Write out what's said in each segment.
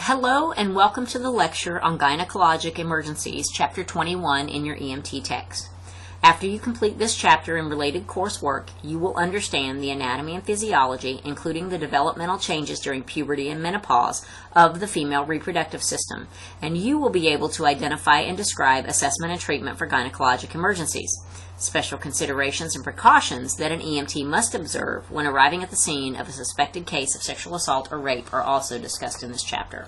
Hello and welcome to the lecture on Gynecologic Emergencies, Chapter 21 in your EMT text. After you complete this chapter and related coursework, you will understand the anatomy and physiology, including the developmental changes during puberty and menopause of the female reproductive system, and you will be able to identify and describe assessment and treatment for gynecologic emergencies. Special considerations and precautions that an EMT must observe when arriving at the scene of a suspected case of sexual assault or rape are also discussed in this chapter.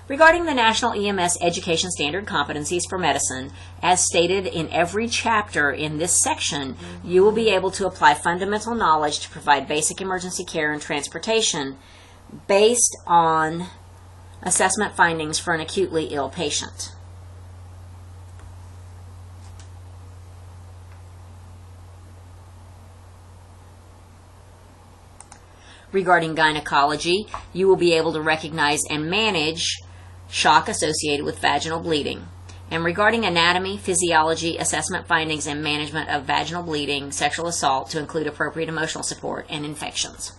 Regarding the National EMS Education Standard Competencies for Medicine, as stated in every chapter in this section, you will be able to apply fundamental knowledge to provide basic emergency care and transportation based on assessment findings for an acutely ill patient. Regarding gynecology, you will be able to recognize and manage shock associated with vaginal bleeding. And regarding anatomy, physiology, assessment findings, and management of vaginal bleeding, sexual assault, to include appropriate emotional support and infections.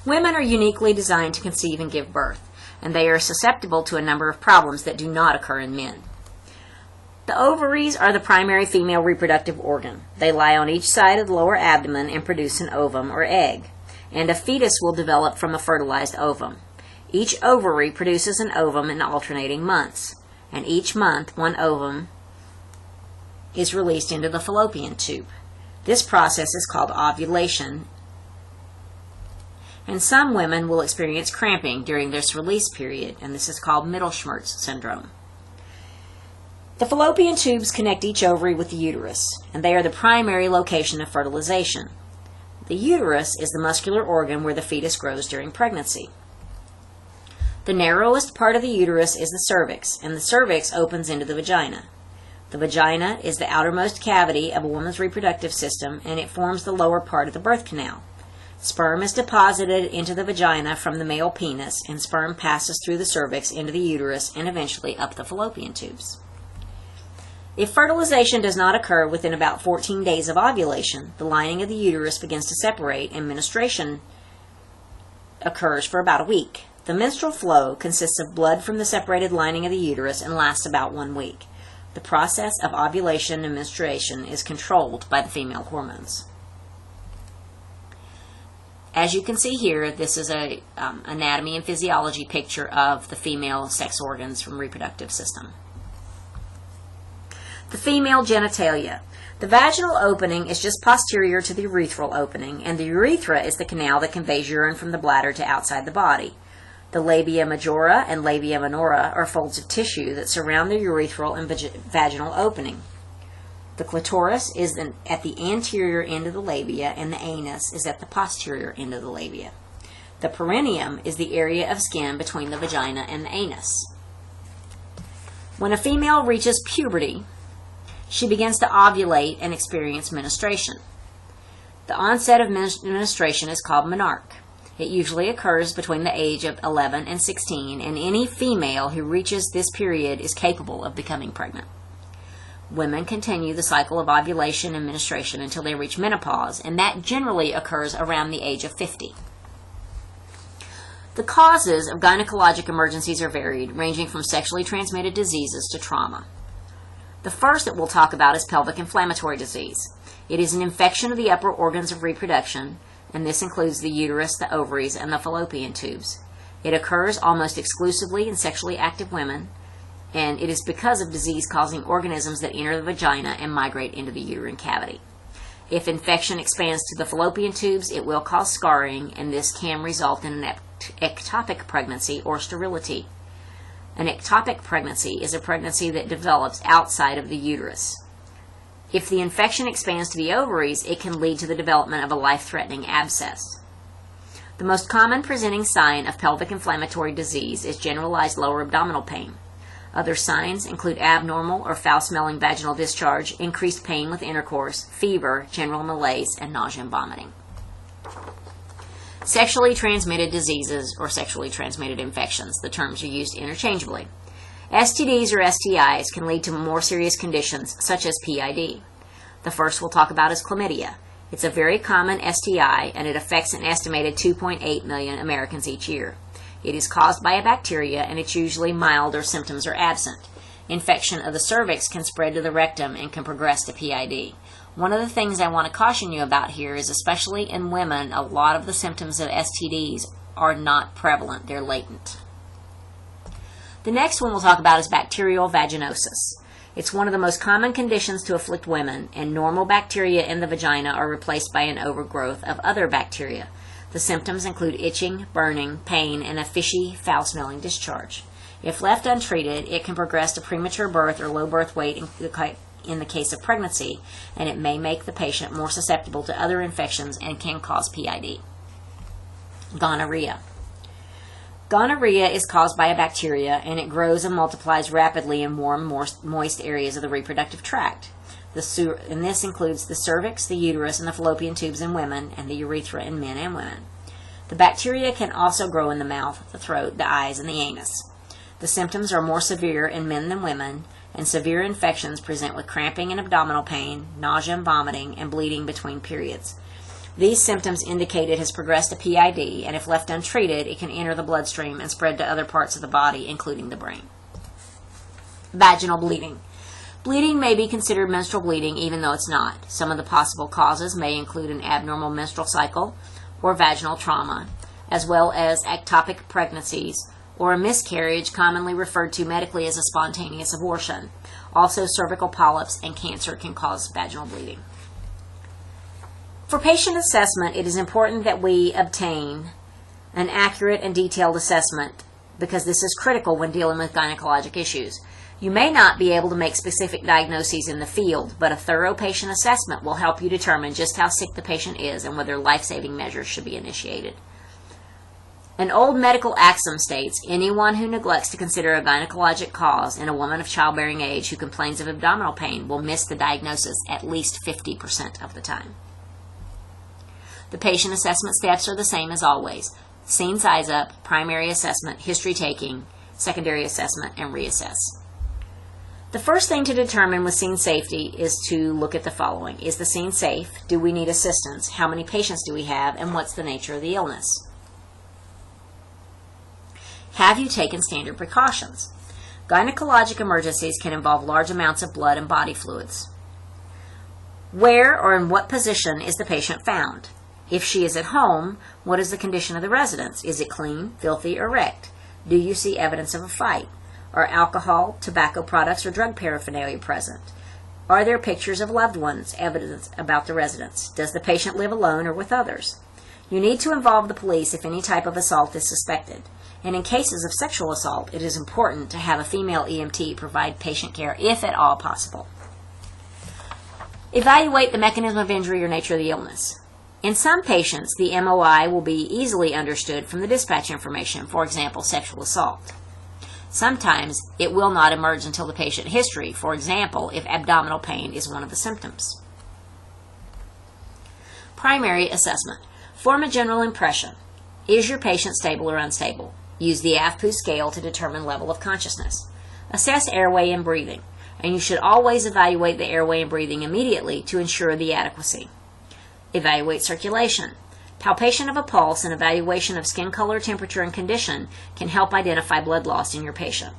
Women are uniquely designed to conceive and give birth, and they are susceptible to a number of problems that do not occur in men. The ovaries are the primary female reproductive organ. They lie on each side of the lower abdomen and produce an ovum or egg, and a fetus will develop from a fertilized ovum. Each ovary produces an ovum in alternating months, and each month one ovum is released into the fallopian tube. This process is called ovulation, and some women will experience cramping during this release period, and this is called Mittelschmerz syndrome. The fallopian tubes connect each ovary with the uterus, and they are the primary location of fertilization. The uterus is the muscular organ where the fetus grows during pregnancy. The narrowest part of the uterus is the cervix, and the cervix opens into the vagina. The vagina is the outermost cavity of a woman's reproductive system, and it forms the lower part of the birth canal. Sperm is deposited into the vagina from the male penis, and sperm passes through the cervix into the uterus and eventually up the fallopian tubes. If fertilization does not occur within about 14 days of ovulation, the lining of the uterus begins to separate and menstruation occurs for about a week. The menstrual flow consists of blood from the separated lining of the uterus and lasts about 1 week. The process of ovulation and menstruation is controlled by the female hormones. As you can see here, this is an anatomy and physiology picture of the female sex organs from reproductive system. The female genitalia. The vaginal opening is just posterior to the urethral opening, and the urethra is the canal that conveys urine from the bladder to outside the body. The labia majora and labia minora are folds of tissue that surround the urethral and vaginal opening. The clitoris is at the anterior end of the labia, and the anus is at the posterior end of the labia. The perineum is the area of skin between the vagina and the anus. When a female reaches puberty, she begins to ovulate and experience menstruation. The onset of menstruation is called menarche. It usually occurs between the age of 11 and 16, and any female who reaches this period is capable of becoming pregnant. Women continue the cycle of ovulation and menstruation until they reach menopause, and that generally occurs around the age of 50. The causes of gynecologic emergencies are varied, ranging from sexually transmitted diseases to trauma. The first that we'll talk about is pelvic inflammatory disease. It is an infection of the upper organs of reproduction, and this includes the uterus, the ovaries, and the fallopian tubes. It occurs almost exclusively in sexually active women, and it is because of disease-causing organisms that enter the vagina and migrate into the uterine cavity. If infection expands to the fallopian tubes, it will cause scarring, and this can result in an ectopic pregnancy or sterility. An ectopic pregnancy is a pregnancy that develops outside of the uterus. If the infection expands to the ovaries, it can lead to the development of a life-threatening abscess. The most common presenting sign of pelvic inflammatory disease is generalized lower abdominal pain. Other signs include abnormal or foul-smelling vaginal discharge, increased pain with intercourse, fever, general malaise, and nausea and vomiting. Sexually transmitted diseases or sexually transmitted infections. The terms are used interchangeably. STDs or STIs can lead to more serious conditions such as PID. The first we'll talk about is chlamydia. It's a very common STI, and it affects an estimated 2.8 million Americans each year. It is caused by a bacteria, and it's usually mild or symptoms are absent. Infection of the cervix can spread to the rectum and can progress to PID. One of the things I want to caution you about here is, especially in women, a lot of the symptoms of STDs are not prevalent. They're latent. The next one we'll talk about is bacterial vaginosis. It's one of the most common conditions to afflict women, and normal bacteria in the vagina are replaced by an overgrowth of other bacteria. The symptoms include itching, burning, pain, and a fishy, foul-smelling discharge. If left untreated, it can progress to premature birth or low birth weight in the case of pregnancy, and it may make the patient more susceptible to other infections and can cause PID. Gonorrhea. Gonorrhea is caused by a bacteria, and it grows and multiplies rapidly in warm, moist areas of the reproductive tract. And this includes the cervix, the uterus, and the fallopian tubes in women, and the urethra in men and women. The bacteria can also grow in the mouth, the throat, the eyes, and the anus. The symptoms are more severe in men than women, and severe infections present with cramping and abdominal pain, nausea and vomiting, and bleeding between periods. These symptoms indicate it has progressed to PID, and if left untreated, it can enter the bloodstream and spread to other parts of the body, including the brain. Vaginal bleeding. Bleeding may be considered menstrual bleeding, even though it's not. Some of the possible causes may include an abnormal menstrual cycle or vaginal trauma, as well as ectopic pregnancies or a miscarriage, commonly referred to medically as a spontaneous abortion. Also, cervical polyps and cancer can cause vaginal bleeding. For patient assessment, it is important that we obtain an accurate and detailed assessment because this is critical when dealing with gynecologic issues. You may not be able to make specific diagnoses in the field, but a thorough patient assessment will help you determine just how sick the patient is and whether life-saving measures should be initiated. An old medical axiom states, anyone who neglects to consider a gynecologic cause in a woman of childbearing age who complains of abdominal pain will miss the diagnosis at least 50% of the time. The patient assessment steps are the same as always. Scene size up, primary assessment, history taking, secondary assessment, and reassess. The first thing to determine with scene safety is to look at the following. Is the scene safe? Do we need assistance? How many patients do we have? And what's the nature of the illness? Have you taken standard precautions? Gynecologic emergencies can involve large amounts of blood and body fluids. Where or in what position is the patient found? If she is at home, what is the condition of the residence? Is it clean, filthy, or wrecked? Do you see evidence of a fight? Are alcohol, tobacco products, or drug paraphernalia present? Are there pictures of loved ones, evidence about the residence? Does the patient live alone or with others? You need to involve the police if any type of assault is suspected. And in cases of sexual assault, it is important to have a female EMT provide patient care if at all possible. Evaluate the mechanism of injury or nature of the illness. In some patients, the MOI will be easily understood from the dispatch information, for example, sexual assault. Sometimes it will not emerge until the patient history, for example, if abdominal pain is one of the symptoms. Primary assessment. Form a general impression. Is your patient stable or unstable? Use the AFPU scale to determine level of consciousness. Assess airway and breathing, and you should always evaluate the airway and breathing immediately to ensure the adequacy. Evaluate circulation. Palpation of a pulse and evaluation of skin color, temperature, and condition can help identify blood loss in your patient.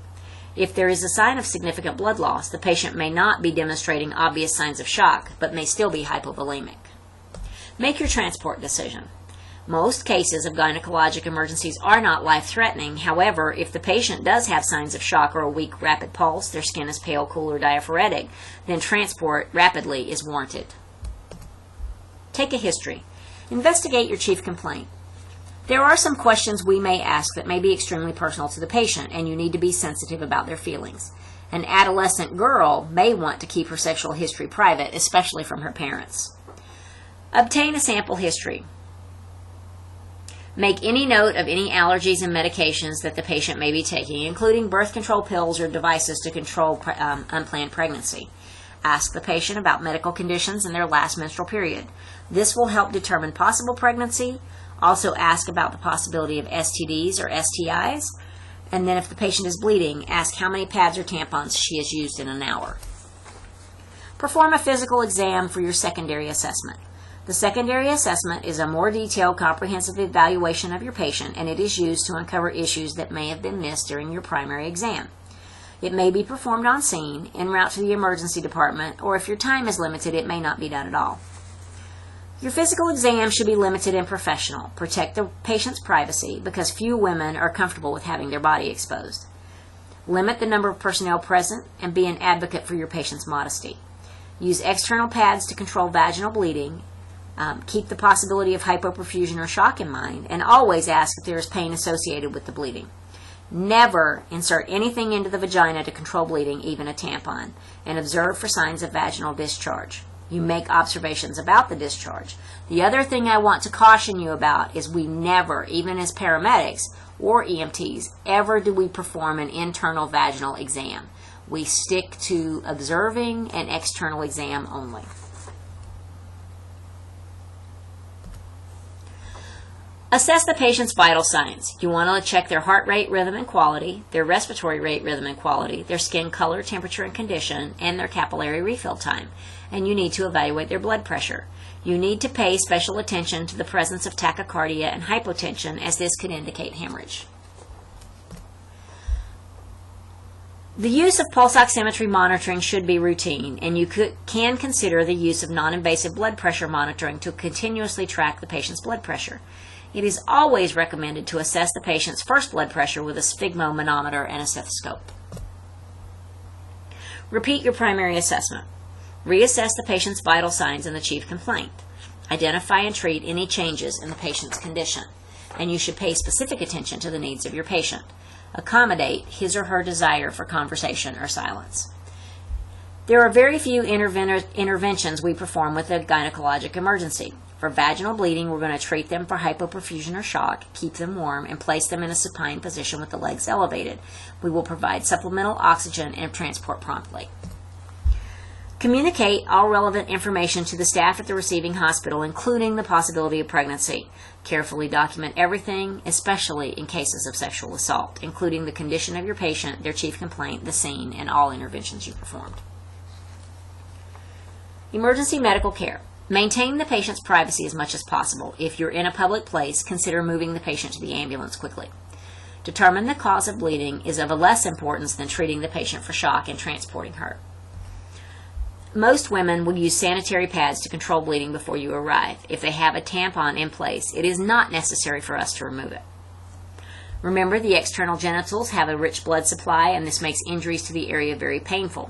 If there is a sign of significant blood loss, the patient may not be demonstrating obvious signs of shock, but may still be hypovolemic. Make your transport decision. Most cases of gynecologic emergencies are not life-threatening. However, if the patient does have signs of shock or a weak rapid pulse, their skin is pale, cool, or diaphoretic, then transport rapidly is warranted. Take a history. Investigate your chief complaint. There are some questions we may ask that may be extremely personal to the patient, and you need to be sensitive about their feelings. An adolescent girl may want to keep her sexual history private, especially from her parents. Obtain a sample history. Make any note of any allergies and medications that the patient may be taking, including birth control pills or devices to control unplanned pregnancy. Ask the patient about medical conditions in their last menstrual period. This will help determine possible pregnancy. Also ask about the possibility of STDs or STIs. And then if the patient is bleeding, ask how many pads or tampons she has used in an hour. Perform a physical exam for your secondary assessment. The secondary assessment is a more detailed, comprehensive evaluation of your patient, and it is used to uncover issues that may have been missed during your primary exam. It may be performed on scene, en route to the emergency department, or if your time is limited, it may not be done at all. Your physical exam should be limited and professional. Protect the patient's privacy because few women are comfortable with having their body exposed. Limit the number of personnel present and be an advocate for your patient's modesty. Use external pads to control vaginal bleeding. Keep the possibility of hypoperfusion or shock in mind, and always ask if there is pain associated with the bleeding. Never insert anything into the vagina to control bleeding, even a tampon, and observe for signs of vaginal discharge. You make observations about the discharge. The other thing I want to caution you about is we never, even as paramedics or EMTs, ever do we perform an internal vaginal exam. We stick to observing an external exam only. Assess the patient's vital signs. You want to check their heart rate, rhythm, and quality, their respiratory rate, rhythm, and quality, their skin color, temperature, and condition, and their capillary refill time. And you need to evaluate their blood pressure. You need to pay special attention to the presence of tachycardia and hypotension, as this could indicate hemorrhage. The use of pulse oximetry monitoring should be routine, and you can consider the use of non-invasive blood pressure monitoring to continuously track the patient's blood pressure. It is always recommended to assess the patient's first blood pressure with a sphygmomanometer and a stethoscope. Repeat your primary assessment. Reassess the patient's vital signs and the chief complaint. Identify and treat any changes in the patient's condition, and you should pay specific attention to the needs of your patient. Accommodate his or her desire for conversation or silence. There are very few interventions we perform with a gynecologic emergency. For vaginal bleeding, we're going to treat them for hypoperfusion or shock, keep them warm, and place them in a supine position with the legs elevated. We will provide supplemental oxygen and transport promptly. Communicate all relevant information to the staff at the receiving hospital, including the possibility of pregnancy. Carefully document everything, especially in cases of sexual assault, including the condition of your patient, their chief complaint, the scene, and all interventions you performed. Emergency medical care. Maintain the patient's privacy as much as possible. If you're in a public place, consider moving the patient to the ambulance quickly. Determine the cause of bleeding is of less importance than treating the patient for shock and transporting her. Most women will use sanitary pads to control bleeding before you arrive. If they have a tampon in place, it is not necessary for us to remove it. Remember, the external genitals have a rich blood supply, and this makes injuries to the area very painful.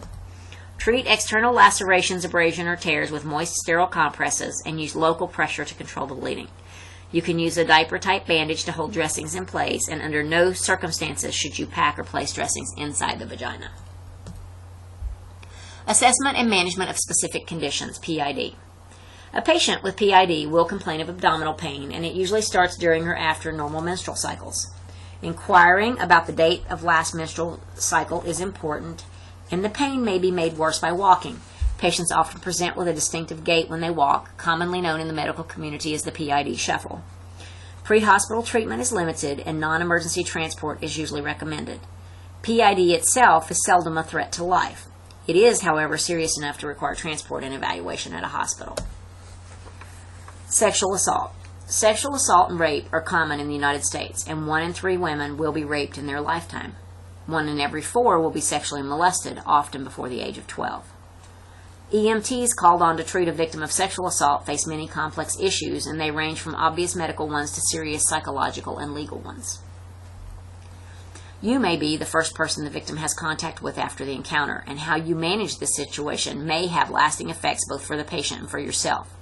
Treat external lacerations, abrasion, or tears with moist, sterile compresses and use local pressure to control the bleeding. You can use a diaper-type bandage to hold dressings in place, and under no circumstances should you pack or place dressings inside the vagina. Assessment and management of specific conditions, PID. A patient with PID will complain of abdominal pain, and it usually starts during or after normal menstrual cycles. Inquiring about the date of last menstrual cycle is important, and the pain may be made worse by walking. Patients often present with a distinctive gait when they walk, commonly known in the medical community as the PID shuffle. Pre-hospital treatment is limited, and non-emergency transport is usually recommended. PID itself is seldom a threat to life. It is, however, serious enough to require transport and evaluation at a hospital. Sexual assault. Sexual assault and rape are common in the United States, and 1 in 3 women will be raped in their lifetime. 1 in every 4 will be sexually molested, often before the age of 12. EMTs called on to treat a victim of sexual assault face many complex issues, and they range from obvious medical ones to serious psychological and legal ones. You may be the first person the victim has contact with after the encounter, and how you manage this situation may have lasting effects both for the patient and for yourself.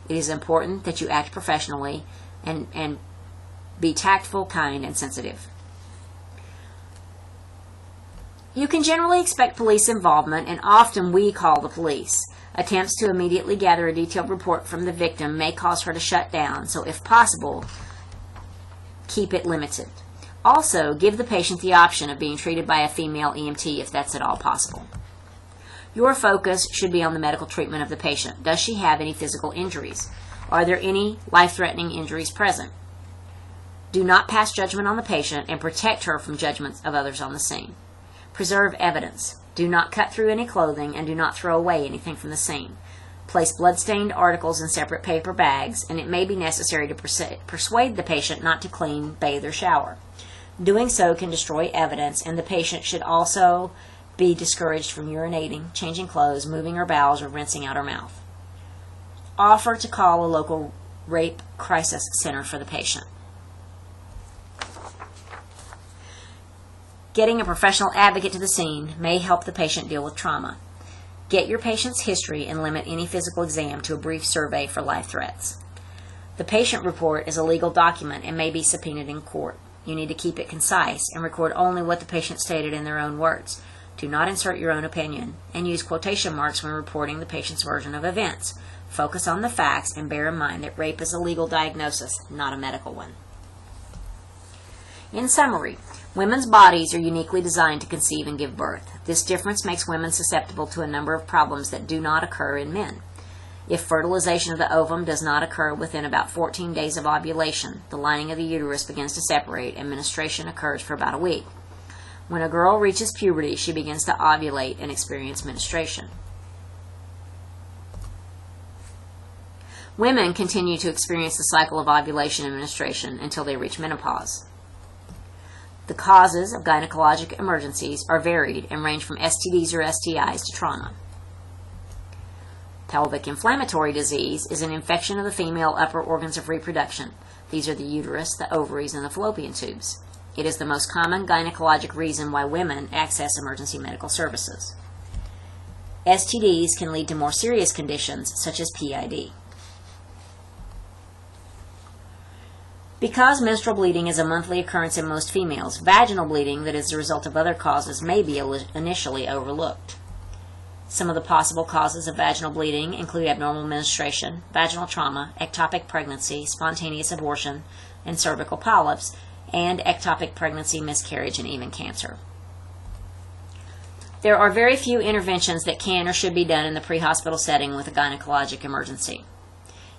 It is important that you act professionally and be tactful, kind, and sensitive. You can generally expect police involvement, and often we call the police. Attempts to immediately gather a detailed report from the victim may cause her to shut down, so if possible, keep it limited. Also, give the patient the option of being treated by a female EMT if that's at all possible. Your focus should be on the medical treatment of the patient. Does she have any physical injuries? Are there any life-threatening injuries present? Do not pass judgment on the patient and protect her from judgments of others on the scene. Preserve evidence. Do not cut through any clothing and do not throw away anything from the scene. Place blood-stained articles in separate paper bags, and it may be necessary to persuade the patient not to clean, bathe, or shower. Doing so can destroy evidence, and the patient should also be discouraged from urinating, changing clothes, moving her bowels, or rinsing out her mouth. Offer to call a local rape crisis center for the patient. Getting a professional advocate to the scene may help the patient deal with trauma. Get your patient's history and limit any physical exam to a brief survey for life threats. The patient report is a legal document and may be subpoenaed in court. You need to keep it concise and record only what the patient stated in their own words. Do not insert your own opinion, and use quotation marks when reporting the patient's version of events. Focus on the facts and bear in mind that rape is a legal diagnosis, not a medical one. In summary, women's bodies are uniquely designed to conceive and give birth. This difference makes women susceptible to a number of problems that do not occur in men. If fertilization of the ovum does not occur within about 14 days of ovulation, the lining of the uterus begins to separate and menstruation occurs for about a week. When a girl reaches puberty, she begins to ovulate and experience menstruation. Women continue to experience the cycle of ovulation and menstruation until they reach menopause. The causes of gynecologic emergencies are varied and range from STDs or STIs to trauma. Pelvic inflammatory disease is an infection of the female upper organs of reproduction. These are the uterus, the ovaries, and the fallopian tubes. It is the most common gynecologic reason why women access emergency medical services. STDs can lead to more serious conditions such as PID. Because menstrual bleeding is a monthly occurrence in most females, vaginal bleeding that is the result of other causes may be initially overlooked. Some of the possible causes of vaginal bleeding include abnormal menstruation, vaginal trauma, ectopic pregnancy, spontaneous abortion, and cervical polyps, and ectopic pregnancy, miscarriage, and even cancer. There are very few interventions that can or should be done in the pre-hospital setting with a gynecologic emergency.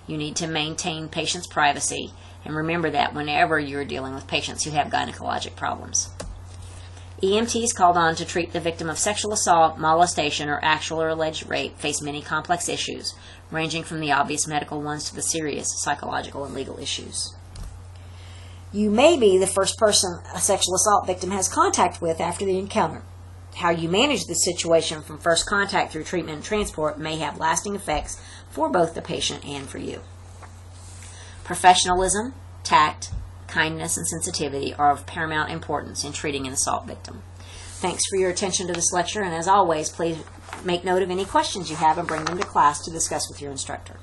You need to maintain patients' privacy, and remember that whenever you are dealing with patients who have gynecologic problems. EMTs called on to treat the victim of sexual assault, molestation, or actual or alleged rape face many complex issues, ranging from the obvious medical ones to the serious psychological and legal issues. You may be the first person a sexual assault victim has contact with after the encounter. How you manage the situation from first contact through treatment and transport may have lasting effects for both the patient and for you. Professionalism, tact, kindness, and sensitivity are of paramount importance in treating an assault victim. Thanks for your attention to this lecture, and as always, please make note of any questions you have and bring them to class to discuss with your instructor.